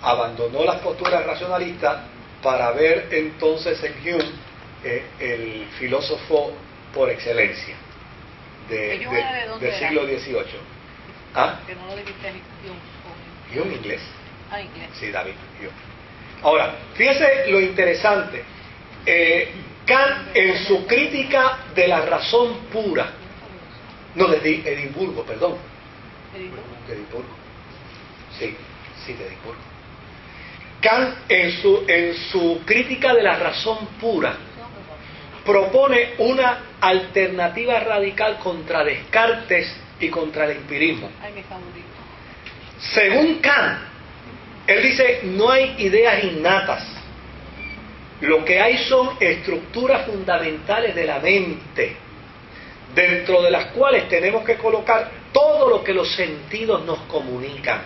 abandonó las posturas racionalistas para ver entonces en Hume el filósofo por excelencia del siglo XVIII. ¿Ah? Que no lo dijiste Hume inglés. Ah, inglés. Sí, David Hume. Ahora, fíjese lo interesante. Kant, en su crítica de la razón pura, no, de Edimburgo, perdón. De Edimburgo. Sí, de Edimburgo. Kant, en su crítica de la razón pura, propone una alternativa radical contra Descartes y contra el empirismo. Ay, mi favorito. Según Kant, él dice, no hay ideas innatas. Lo que hay son estructuras fundamentales de la mente, dentro de las cuales tenemos que colocar todo lo que los sentidos nos comunican.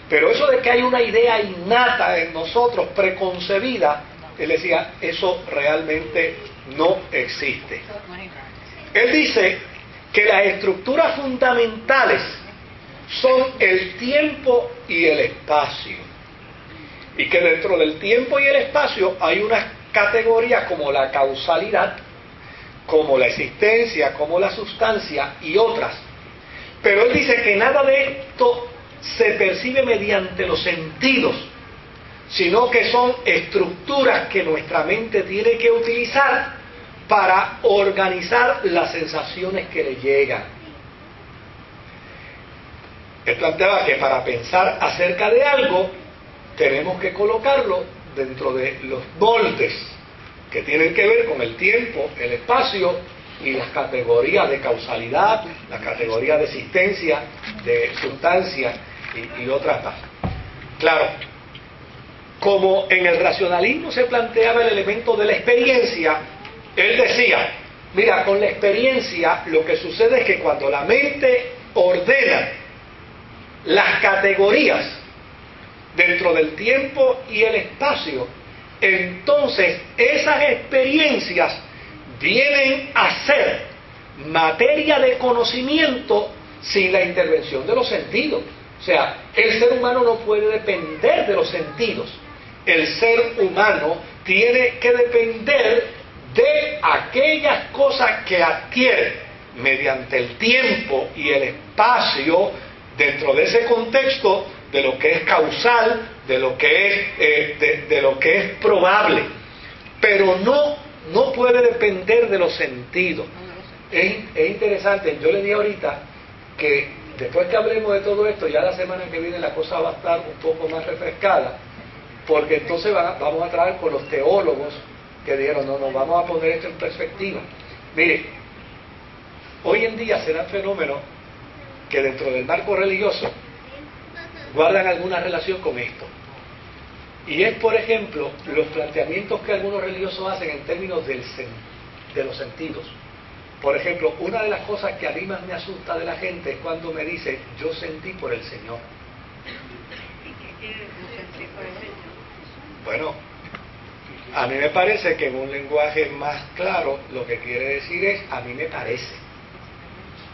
Pero eso de que hay una idea innata en nosotros, preconcebida, él decía, eso realmente no existe. Él dice que las estructuras fundamentales son el tiempo y el espacio. Y que dentro del tiempo y el espacio hay unas categorías como la causalidad, como la existencia, como la sustancia y otras. Pero él dice que nada de esto se percibe mediante los sentidos, sino que son estructuras que nuestra mente tiene que utilizar para organizar las sensaciones que le llegan. Él planteaba que para pensar acerca de algo tenemos que colocarlo dentro de los moldes que tienen que ver con el tiempo, el espacio y las categorías de causalidad, las categorías de existencia, de sustancia y otras más. Claro, como en el racionalismo se planteaba el elemento de la experiencia, él decía, mira, con la experiencia lo que sucede es que cuando la mente ordena las categorías dentro del tiempo y el espacio, entonces esas experiencias vienen a ser materia de conocimiento sin la intervención de los sentidos. O sea, el ser humano no puede depender de los sentidos. El ser humano tiene que depender de aquellas cosas que adquiere mediante el tiempo y el espacio dentro de ese contexto de lo que es causal, de lo que es probable, pero no puede depender de los sentidos. Es interesante, yo le dije ahorita que después que hablemos de todo esto, ya la semana que viene la cosa va a estar un poco más refrescada, porque entonces vamos a traer con los teólogos que dijeron, no, vamos a poner esto en perspectiva. Mire, hoy en día se dan fenómenos que dentro del marco religioso guardan alguna relación con esto. Y es, por ejemplo, los planteamientos que algunos religiosos hacen en términos de los sentidos. Por ejemplo, una de las cosas que a mí más me asusta de la gente es cuando me dice, yo sentí por el Señor. ¿Y qué quiere decir sentir por el Señor? Bueno, a mí me parece que en un lenguaje más claro lo que quiere decir es, a mí me parece.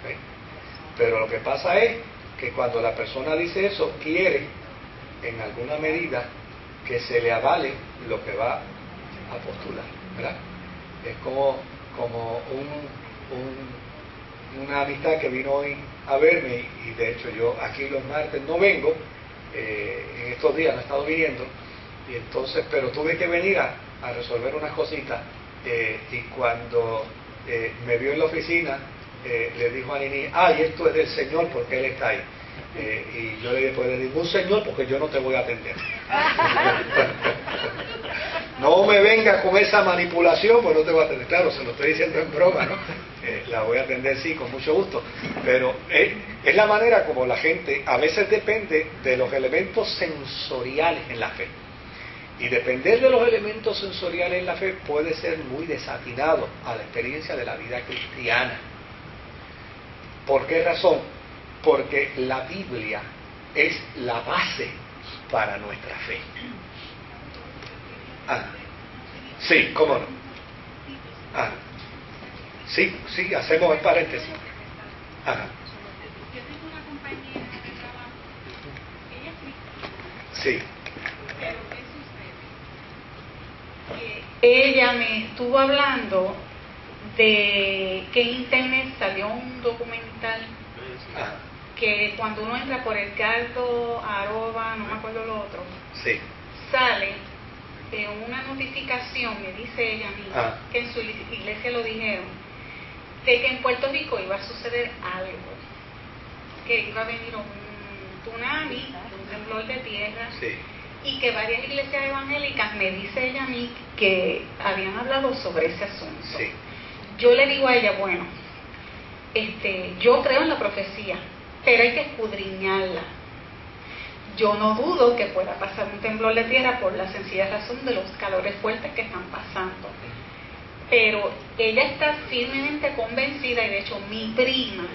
¿Ve? Pero lo que pasa es que cuando la persona dice eso, quiere, en alguna medida, que se le avale lo que va a postular, ¿verdad? Es como una amistad que vino hoy a verme, y de hecho yo aquí los martes no vengo, en estos días no he estado viniendo, y entonces, pero tuve que venir a resolver unas cositas, y cuando me vio en la oficina, le dijo a Nini, y esto es del Señor porque Él está ahí. Y yo le dije, pues de ningún señor porque yo no te voy a atender. No me venga con esa manipulación, pues no te voy a atender. Claro, se lo estoy diciendo en broma, ¿no? La voy a atender, sí, con mucho gusto. Pero es la manera como la gente a veces depende de los elementos sensoriales en la fe. Y depender de los elementos sensoriales en la fe puede ser muy desatinado a la experiencia de la vida cristiana. ¿Por qué razón? Porque la Biblia es la base para nuestra fe. Sí, cómo no. Sí, hacemos el paréntesis. Yo tengo una compañera de trabajo, ella es cristiana. Sí. ella me estuvo hablando de que en internet salió un documental que cuando uno entra por Edgardo @ no me acuerdo lo otro, Sí. sale una notificación, me dice ella a mí, que en su iglesia lo dijeron, de que en Puerto Rico iba a suceder algo, que iba a venir un tsunami, un temblor de tierra, Sí. y que varias iglesias evangélicas, me dice ella a mí, que habían hablado sobre ese asunto. Sí. Yo le digo a ella, bueno, yo creo en la profecía, pero hay que escudriñarla. Yo no dudo que pueda pasar un temblor de tierra por la sencilla razón de los calores fuertes que están pasando. Pero ella está firmemente convencida, y de hecho mi prima,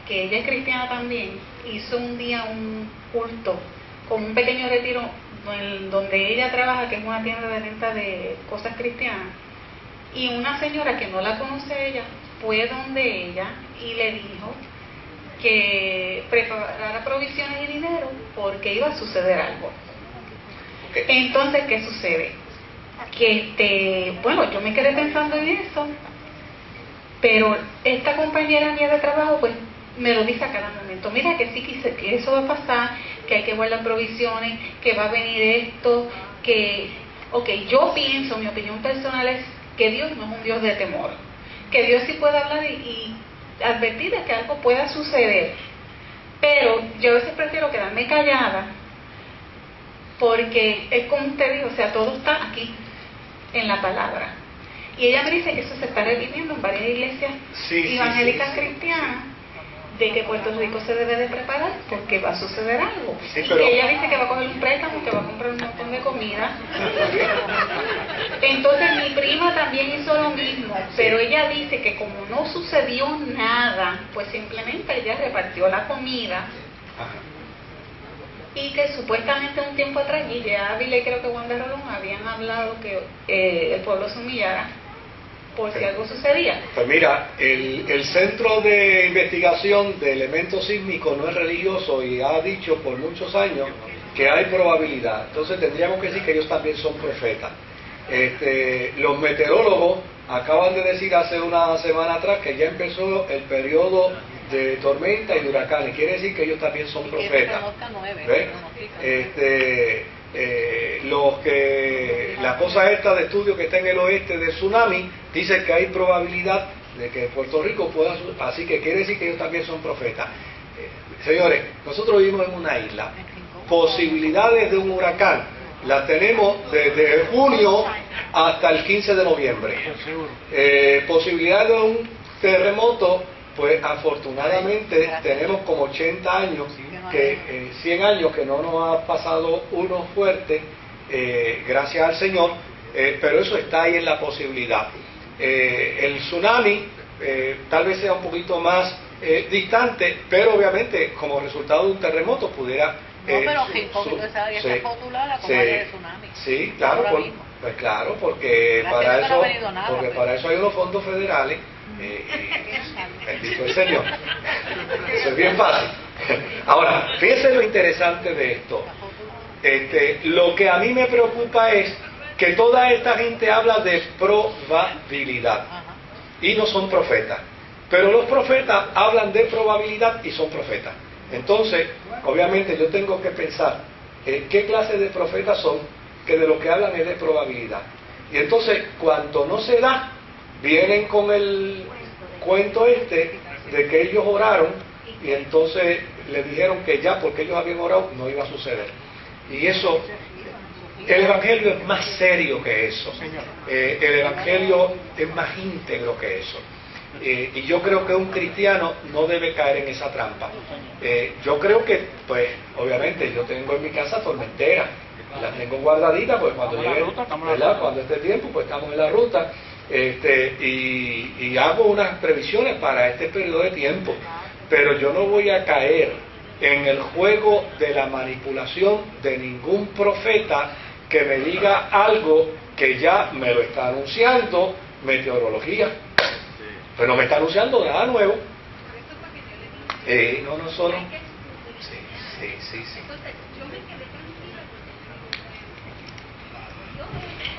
que ella es cristiana también, hizo un día un culto con un pequeño retiro donde ella trabaja, que es una tienda de venta de cosas cristianas, y una señora que no la conoce a ella fue donde ella y le dijo que preparara provisiones y dinero porque iba a suceder algo. Okay. Entonces, ¿qué sucede? Que bueno, yo me quedé pensando en eso, pero esta compañera mía de trabajo pues me lo dice a cada momento, mira que sí, que eso va a pasar, que hay que guardar provisiones, que va a venir esto, que, yo pienso, mi opinión personal es que Dios no es un Dios de temor, que Dios sí puede hablar y advertir de que algo pueda suceder, pero yo a veces prefiero quedarme callada, porque es como usted dijo, o sea, todo está aquí, en la palabra. Y ella me dice que eso se está repitiendo en varias iglesias evangélicas cristianas, de que Puerto Rico se debe de preparar porque va a suceder algo. Sí, y pero... que ella dice que va a coger un préstamo, que va a comprar un montón de comida. Entonces mi prima también hizo lo mismo, pero ella dice que como no sucedió nada, pues simplemente ella repartió la comida. Ajá. Y que supuestamente un tiempo atrás Guille Ávila y creo que Wanda Rolón habían hablado que el pueblo se humillara por si algo sucedía. Pues mira, el Centro de Investigación de Elementos Sísmicos no es religioso y ha dicho por muchos años que hay probabilidad. Entonces tendríamos que decir que ellos también son profetas. Los meteorólogos acaban de decir hace una semana atrás que ya empezó el periodo de tormenta y de huracanes. Quiere decir que ellos también son profetas. La cosa esta de estudio que está en el oeste de tsunami dice que hay probabilidad de que Puerto Rico pueda, así que quiere decir que ellos también son profetas. Señores, nosotros vivimos en una isla, posibilidades de un huracán las tenemos desde junio hasta el 15 de noviembre. Posibilidad de un terremoto, pues afortunadamente tenemos como 80 años, 100 años que no nos ha pasado uno fuerte, gracias al Señor, pero eso está ahí en la posibilidad. El tsunami tal vez sea un poquito más distante, pero obviamente como resultado de un terremoto pudiera... pero esa postulada como área de tsunami. Sí, claro, pues claro, porque para eso hay unos fondos federales. Bendito el Señor. Eso es bien fácil. Ahora, fíjense lo interesante de esto. Lo que a mí me preocupa es que toda esta gente habla de probabilidad y no son profetas. Pero los profetas hablan de probabilidad y son profetas. Entonces, obviamente yo tengo que pensar qué clase de profetas son, que de lo que hablan es de probabilidad. Y entonces, cuando no se da, vienen con el cuento de que ellos oraron y entonces le dijeron que ya porque ellos habían orado no iba a suceder. Y eso, el Evangelio es más serio que eso. El Evangelio es más íntegro que eso. Y yo creo que un cristiano no debe caer en esa trampa. Yo creo que, pues, obviamente yo tengo en mi casa tormenteras, las tengo guardaditas, pues cuando llegue, ¿verdad? Cuando esté tiempo, pues estamos en la ruta, y hago unas previsiones para este periodo de tiempo, pero yo no voy a caer en el juego de la manipulación de ningún profeta que me diga algo que ya me lo está anunciando meteorología. Pues no me está anunciando nada nuevo. No solo. Sí.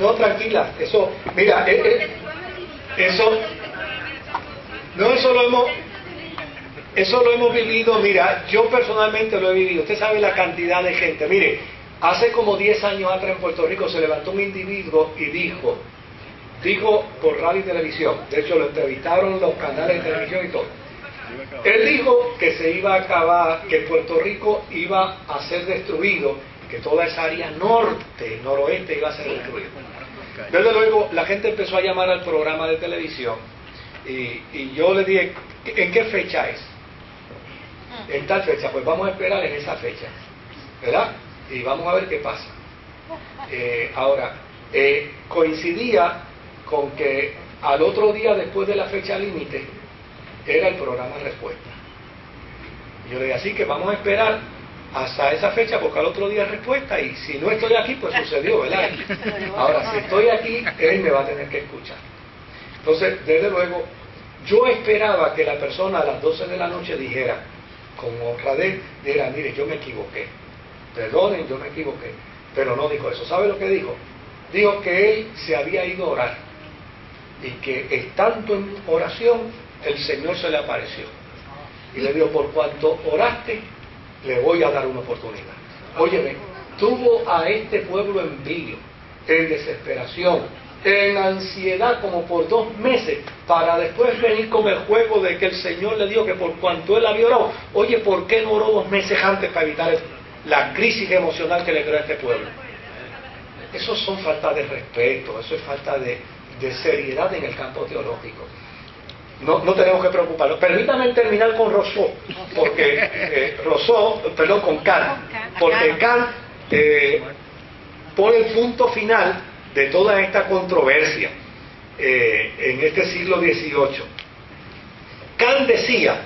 No, tranquila, eso, mira, eso, no, eso lo hemos vivido, mira, yo personalmente lo he vivido. Usted sabe la cantidad de gente. Mire, hace como 10 años atrás en Puerto Rico se levantó un individuo y dijo por radio y televisión, de hecho lo entrevistaron los canales de televisión y todo. Él dijo que se iba a acabar, que Puerto Rico iba a ser destruido, que toda esa área norte, noroeste iba a ser destruida. Desde luego la gente empezó a llamar al programa de televisión y yo le dije, ¿en qué fecha es? En tal fecha. Pues vamos a esperar en esa fecha, ¿verdad? Y vamos a ver qué pasa. Ahora, coincidía con que al otro día después de la fecha límite era el programa Respuesta. Yo le dije, así que vamos a esperar hasta esa fecha porque al otro día es Respuesta, y si no estoy aquí pues sucedió, ¿verdad? Ahora, si estoy aquí, él me va a tener que escuchar. Entonces, desde luego, yo esperaba que la persona a las 12 de la noche dijera, con honradez, dijera, mire, yo me equivoqué, perdonen, yo me equivoqué, pero no dijo eso. ¿Sabe lo que dijo? Dijo que él se había ido a orar y que estando en oración el Señor se le apareció y le dijo, por cuanto oraste le voy a dar una oportunidad. Óyeme, tuvo a este pueblo en vilo, en desesperación, en ansiedad como por 2 meses, para después venir con el juego de que el Señor le dijo que por cuanto él había orado. Oye, ¿por qué no oró 2 meses antes para evitar la crisis emocional que le creó a este pueblo? Eso son falta de respeto, eso es falta de seriedad en el campo teológico. No tenemos que preocuparnos. Permítame terminar con Rousseau, porque con Kant, porque Kant pone el punto final de toda esta controversia en este siglo XVIII. Kant decía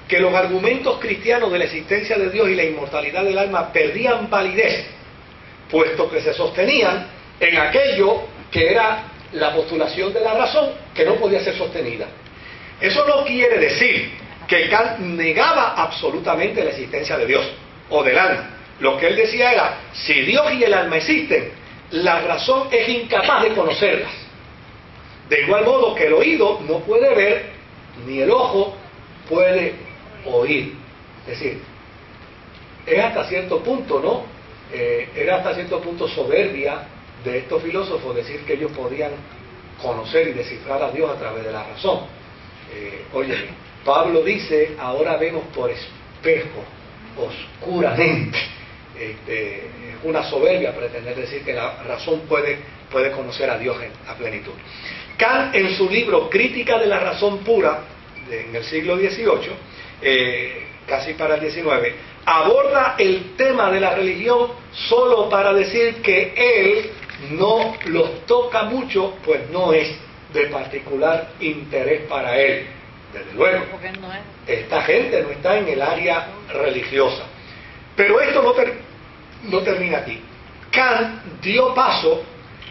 que los argumentos cristianos de la existencia de Dios y la inmortalidad del alma perdían validez, puesto que se sostenían en aquello que era la postulación de la razón, que no podía ser sostenida. Eso no quiere decir que Kant negaba absolutamente la existencia de Dios o del alma. Lo que él decía era, si Dios y el alma existen, la razón es incapaz de conocerlas. De igual modo que el oído no puede ver, ni el ojo puede oír. Es decir, es hasta cierto punto, ¿no? Era hasta cierto punto soberbia de estos filósofos decir que ellos podían conocer y descifrar a Dios a través de la razón. Oye, Pablo dice, ahora vemos por espejo, oscuramente. Es una soberbia pretender decir que la razón puede conocer a Dios a plenitud. Kant, en su libro Crítica de la razón pura, en el siglo XVIII, casi para el XIX, aborda el tema de la religión solo para decir que él no los toca mucho, pues no es de particular interés para él. Desde luego, esta gente no está en el área religiosa. Pero esto no termina aquí. Kant dio paso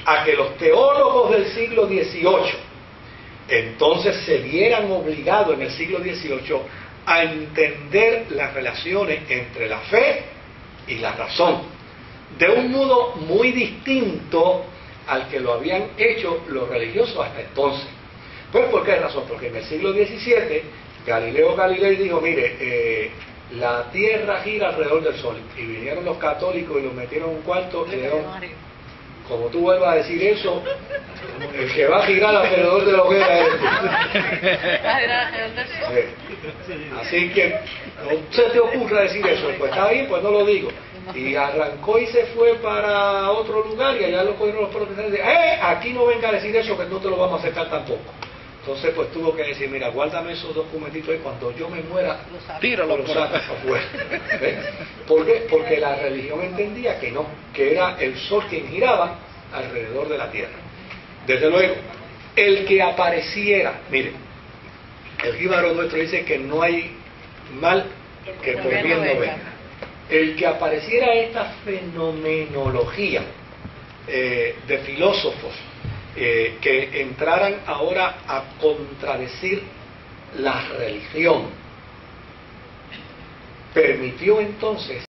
a que los teólogos del siglo XVIII entonces se vieran obligados en el siglo XVIII a entender las relaciones entre la fe y la razón de un modo muy distinto al que lo habían hecho los religiosos hasta entonces. Pues, ¿por qué razón? Porque en el siglo XVII Galileo Galilei dijo, mire, la Tierra gira alrededor del Sol, y vinieron los católicos y los metieron en un cuarto y dijeron, como tú vuelvas a decir eso, el que va a girar alrededor de la hoguera es así que no se te ocurra decir eso. Pues está bien, pues no lo digo. Y arrancó y se fue para otro lugar, y allá lo cogieron los protestantes. Aquí no venga a decir eso, que no te lo vamos a aceptar tampoco. Entonces pues tuvo que decir, mira, guárdame esos documentitos y cuando yo me muera, tíralo por afuera. ¿Por qué? Porque la religión entendía que no, que era el sol quien giraba alrededor de la tierra. Desde luego, el que apareciera, mire, el jíbaro nuestro dice que no hay mal que por bien no venga. El que apareciera esta fenomenología de filósofos que entraran ahora a contradecir la religión, permitió entonces